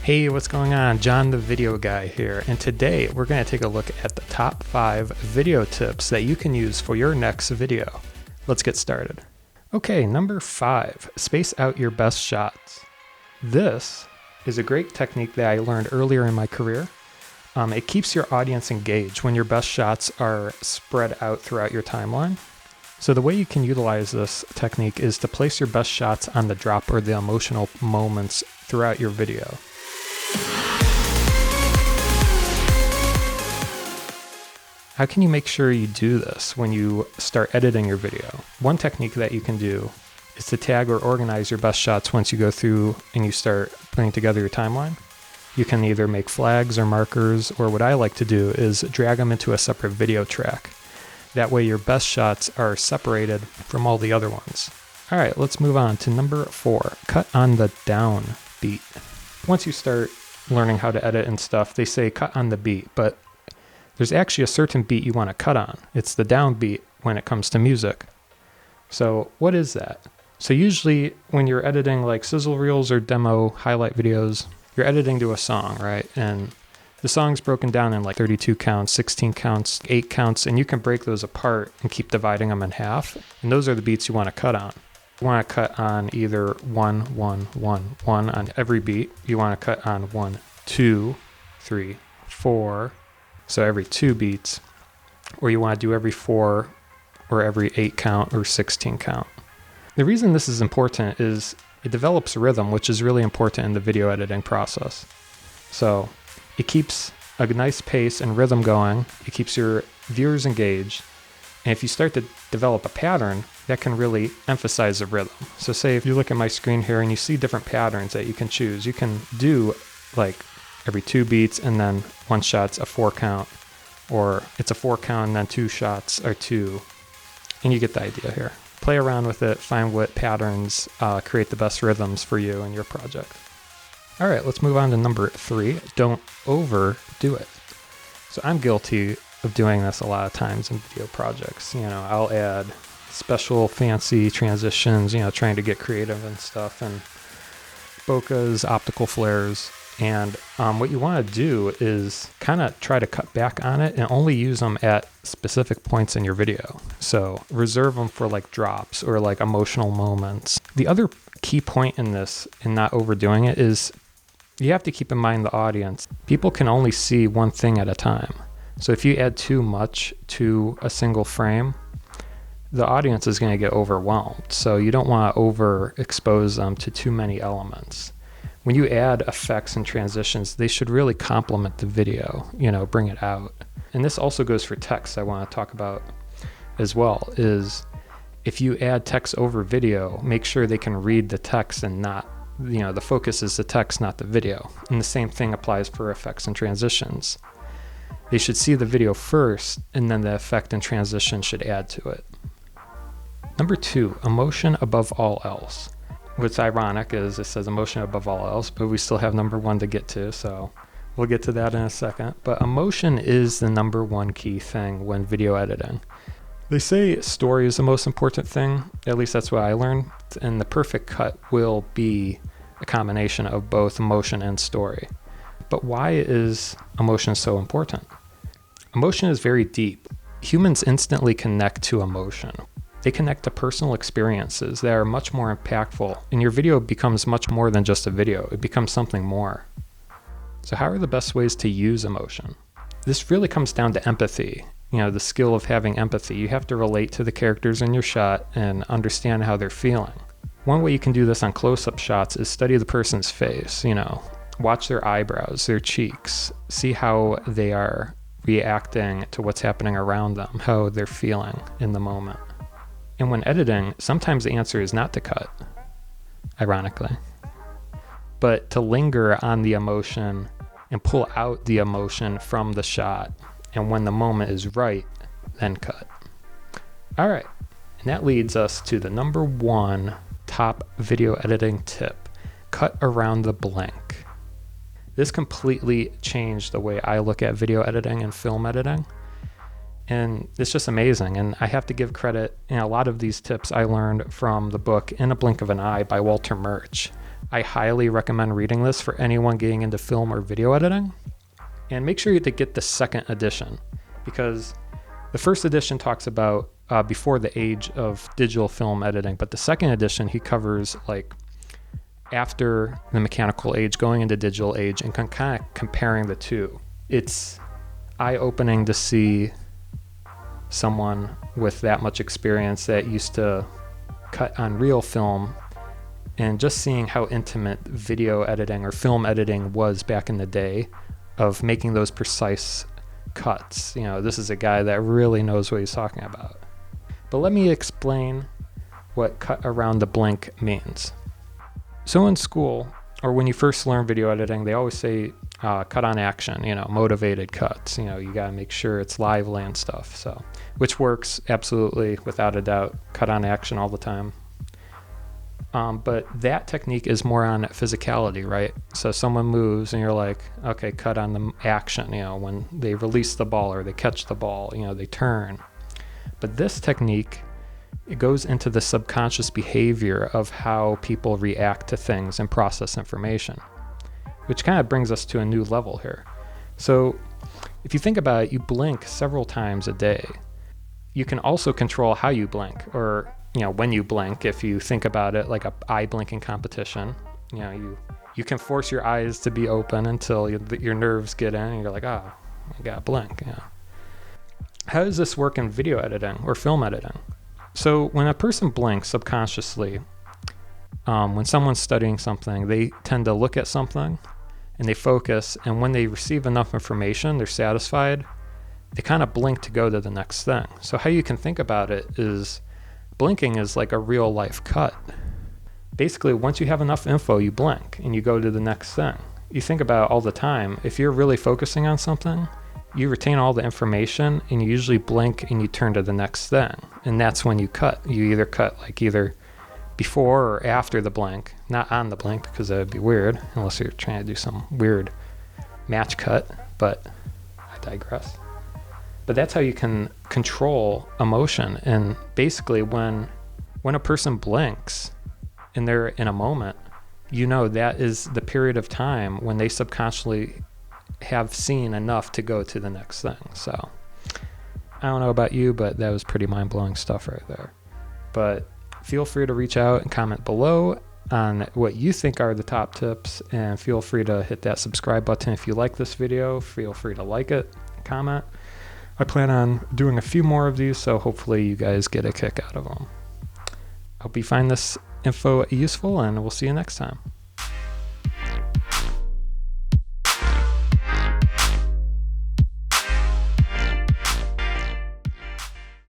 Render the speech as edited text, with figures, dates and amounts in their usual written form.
Hey, what's going on? John the Video Guy here, and today we're going to take a look at the top 5 video tips that you can use for your next video. Let's get started. Okay, number 5, space out your best shots. This is a great technique that I learned earlier in my career. It keeps your audience engaged when your best shots are spread out throughout your timeline. So the way you can utilize this technique is to place your best shots on the drop or the emotional moments throughout your video. How can you make sure you do this when you start editing your video? One technique that you can do is to tag or organize your best shots once you go through and you start putting together your timeline. You can either make flags or markers, or what I like to do is drag them into a separate video track. That way your best shots are separated from all the other ones. All right, let's move on to number 4, cut on the down beat. Once you start learning how to edit and stuff, they say cut on the beat, but there's actually a certain beat you want to cut on. It's the downbeat when it comes to music. So what is that? So usually when you're editing like sizzle reels or demo highlight videos, you're editing to a song, right? And the song's broken down in like 32 counts, 16 counts, 8 counts, and you can break those apart and keep dividing them in half. And those are the beats you want to cut on. You want to cut on either 1, 1, 1, 1 on every beat. You want to cut on 1, 2, 3, 4. So every 2 beats, or you want to do every 4 or every 8 count or 16 count. The reason this is important is it develops rhythm, which is really important in the video editing process. So it keeps a nice pace and rhythm going. It keeps your viewers engaged. And if you start to develop a pattern, that can really emphasize the rhythm. So say if you look at my screen here and you see different patterns that you can choose, you can do like every 2 beats and then 1 shot's a 4 count, or it's a 4 count and then 2 shots are 2, and you get the idea here. Play around with it, find what patterns create the best rhythms for you and your project. All right, let's move on to number 3, don't overdo it. So I'm guilty of doing this a lot of times in video projects. You know, I'll add special fancy transitions, you know, trying to get creative and stuff, and bokehs, optical flares. And what you want to do is kind of try to cut back on it and only use them at specific points in your video. So reserve them for like drops or like emotional moments. The other key point in this, and not overdoing it, is you have to keep in mind the audience. People can only see one thing at a time. So if you add too much to a single frame, the audience is going to get overwhelmed. So you don't want to overexpose them to too many elements. When you add effects and transitions, they should really complement the video, you know, bring it out. And this also goes for text I want to talk about as well, is if you add text over video, make sure they can read the text and not, you know, the focus is the text, not the video. And the same thing applies for effects and transitions. They should see the video first, and then the effect and transition should add to it. Number 2, emotion above all else. What's ironic is it says emotion above all else, but we still have number 1 to get to, so we'll get to that in a second. But emotion is the number 1 key thing when video editing. They say story is the most important thing, at least that's what I learned, and the perfect cut will be a combination of both emotion and story. But why is emotion so important? Emotion is very deep. Humans instantly connect to emotion. They connect to personal experiences that are much more impactful, and your video becomes much more than just a video. It becomes something more. So how are the best ways to use emotion? This really comes down to empathy, you know, the skill of having empathy. You have to relate to the characters in your shot and understand how they're feeling. One way you can do this on close-up shots is study the person's face, you know, watch their eyebrows, their cheeks, see how they are reacting to what's happening around them, how they're feeling in the moment. And when editing, sometimes the answer is not to cut, ironically, but to linger on the emotion and pull out the emotion from the shot. And when the moment is right, then cut. All right, and that leads us to the number 1 top video editing tip, cut around the blank. This completely changed the way I look at video editing and film editing. And it's just amazing. And I have to give credit, a lot of these tips I learned from the book In a Blink of an Eye by Walter Murch. I highly recommend reading this for anyone getting into film or video editing. And make sure to get the second edition, because the first edition talks about before the age of digital film editing, but the second edition, he covers like after the mechanical age, going into digital age, and kind of comparing the two. It's eye-opening to see someone with that much experience that used to cut on real film, and just seeing how intimate video editing or film editing was back in the day of making those precise cuts. This is a guy that really knows what he's talking about. But let me explain what cut around the blink means. So in school, or when you first learn video editing, they always say cut on action, motivated cuts. You got to make sure it's lively and stuff. So, which works absolutely, without a doubt, cut on action all the time. But that technique is more on physicality, right? So someone moves and you're like, okay, cut on the action, when they release the ball or they catch the ball, they turn. But this technique, it goes into the subconscious behavior of how people react to things and process information, which kind of brings us to a new level here. So if you think about it, you blink several times a day. You can also control how you blink, or when you blink. If you think about it like a eye blinking competition, you can force your eyes to be open until your nerves get in and you're like, I gotta blink. How does this work in video editing or film editing? So when a person blinks subconsciously, when someone's studying something, they tend to look at something and they focus, and when they receive enough information, they're satisfied, they kind of blink to go to the next thing. So how you can think about it is blinking is like a real life cut. Basically, once you have enough info, you blink and you go to the next thing. You think about it all the time. If you're really focusing on something, you retain all the information and you usually blink and you turn to the next thing. And that's when you cut. You either cut either before or after the blink, not on the blink, because that would be weird unless you're trying to do some weird match cut, but I digress. But that's how you can control emotion. And basically when a person blinks and they're in a moment, that is the period of time when they subconsciously have seen enough to go to the next thing. So I don't know about you, but that was pretty mind-blowing stuff right there. But feel free to reach out and comment below on what you think are the top tips, and feel free to hit that subscribe button if you like this video. Feel free to like it, comment. I plan on doing a few more of these, so hopefully you guys get a kick out of them. Hope you find this info useful, and we'll see you next time.